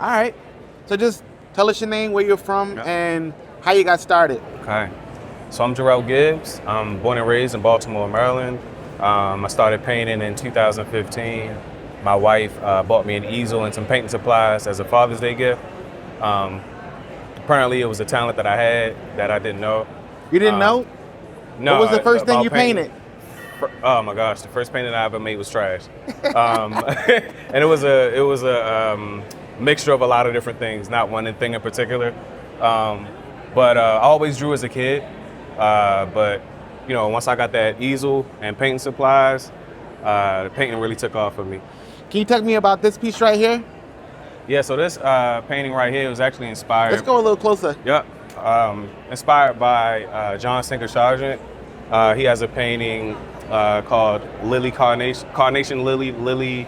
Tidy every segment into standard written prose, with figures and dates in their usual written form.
All right. So just tell us your name, where you're from, Yeah. and how you got started. Okay. So I'm Jerrell Gibbs. I'm born and raised in Baltimore, Maryland. I started painting in 2015. My wife bought me an easel and some painting supplies as a Father's Day gift. Apparently, it was a talent that I had that I didn't know. You didn't know? No. What was the first thing about you painting. painted? Oh my gosh, the first painting I ever made was trash, and it was a mixture of a lot of different things, not one thing in particular. But I always drew as a kid. But you know, once I got that easel and painting supplies, the painting really took off for me. Can you tell me about this piece right here? Yeah, so this painting right here was actually inspired. Let's go a little closer. Yep. Inspired by John Singer Sargent. He has a painting called Carnation Lily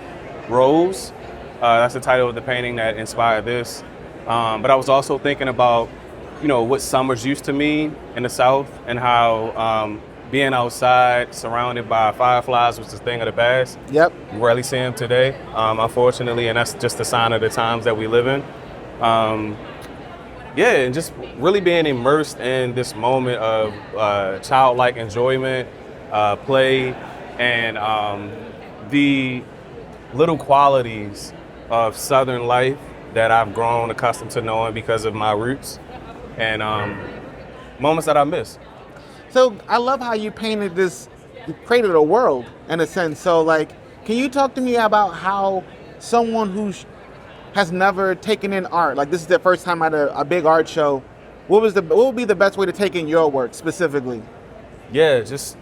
Rose. That's the title of the painting that inspired this. But I was also thinking about, you know, what summers used to mean in the South and how being outside surrounded by fireflies was the thing of the past. Yep. You rarely see them today, unfortunately, and that's just a sign of the times that we live in. Yeah, and just really being immersed in this moment of childlike enjoyment, play, and the little qualities of Southern life that I've grown accustomed to knowing because of my roots, and moments that I miss. So I love how you painted this, you created a world in a sense. So like, can you talk to me about how someone who has never taken in art, like this is their first time at a big art show, what would be the best way to take in your work specifically? Yeah, just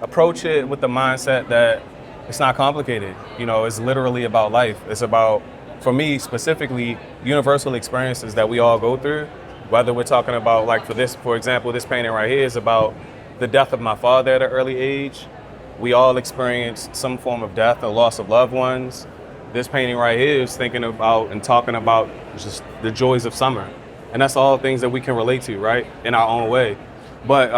approach it with the mindset that it's not complicated. You know, it's literally about life. It's about, for me specifically, universal experiences that we all go through. Whether we're talking about, like for example, this painting right here is about the death of my father at an early age. We all experienced some form of death or loss of loved ones. This painting right here is thinking about and talking about just the joys of summer. And that's all things that we can relate to, right, in our own way. But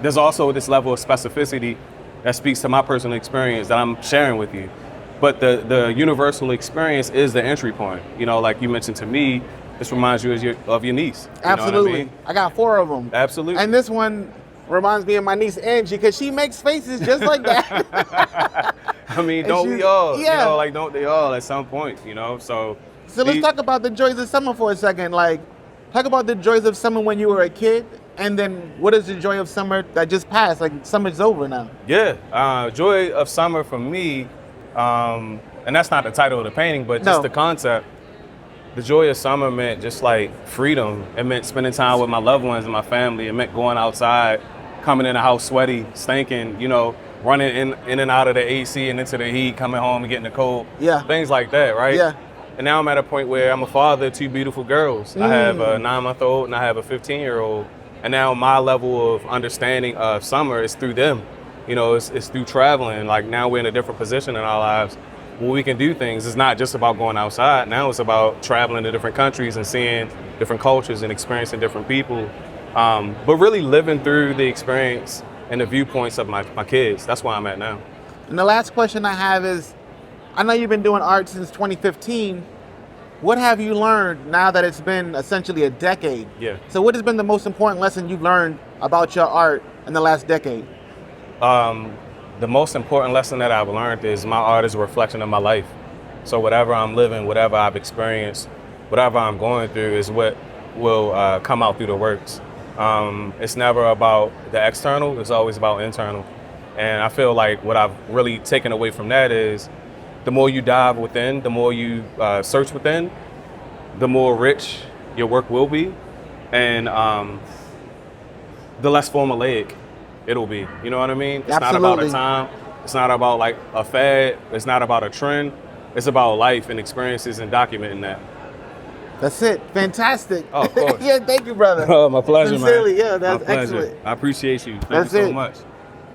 there's also this level of specificity that speaks to my personal experience that I'm sharing with you. But the universal experience is the entry point. You know, like you mentioned to me, this reminds you of your niece. You Absolutely. know what I mean? I got 4 of them. Absolutely. And this one reminds me of my niece Angie because she makes faces just like that. I mean, don't we all? Yeah. You know, like, don't they all at some point, you know? So let's talk about the joys of summer for a second. Like, talk about the joys of summer when you were a kid, and then what is the joy of summer that just passed? Like, summer's over now. Yeah, joy of summer for me, and that's not the title of the painting, but just the concept. The joy of summer meant just like freedom. It meant spending time with my loved ones and my family. It meant going outside, coming in the house sweaty, stinking, you know, running in and out of the AC and into the heat, coming home and getting the cold. Yeah. Things like that, right? Yeah. And now I'm at a point where I'm a father of 2 beautiful girls. I have a 9-month-old and I have a 15-year-old. And now my level of understanding of summer is through them. You know, it's through traveling. Like, now we're in a different position in our lives where we can do things. It's not just about going outside. Now it's about traveling to different countries and seeing different cultures and experiencing different people. But really living through the experience and the viewpoints of my kids. That's where I'm at now. And the last question I have is, I know you've been doing art since 2015. What have you learned now that it's been essentially a decade? Yeah. So what has been the most important lesson you've learned about your art in the last decade? The most important lesson that I've learned is my art is a reflection of my life. So whatever I'm living, whatever I've experienced, whatever I'm going through is what will come out through the works. It's never about the external, it's always about internal. And I feel like what I've really taken away from that is the more you dive within, the more you search within, the more rich your work will be, and the less formulaic it'll be. You know what I mean? It's Absolutely. not about a time. It's not about like a fad. It's not about a trend. It's about life and experiences and documenting that. That's it. Fantastic. Oh, of course. Yeah, thank you, brother. Oh, my pleasure, Sincerely, man. yeah, that's my pleasure. excellent. I appreciate you. Thank That's you so it. much.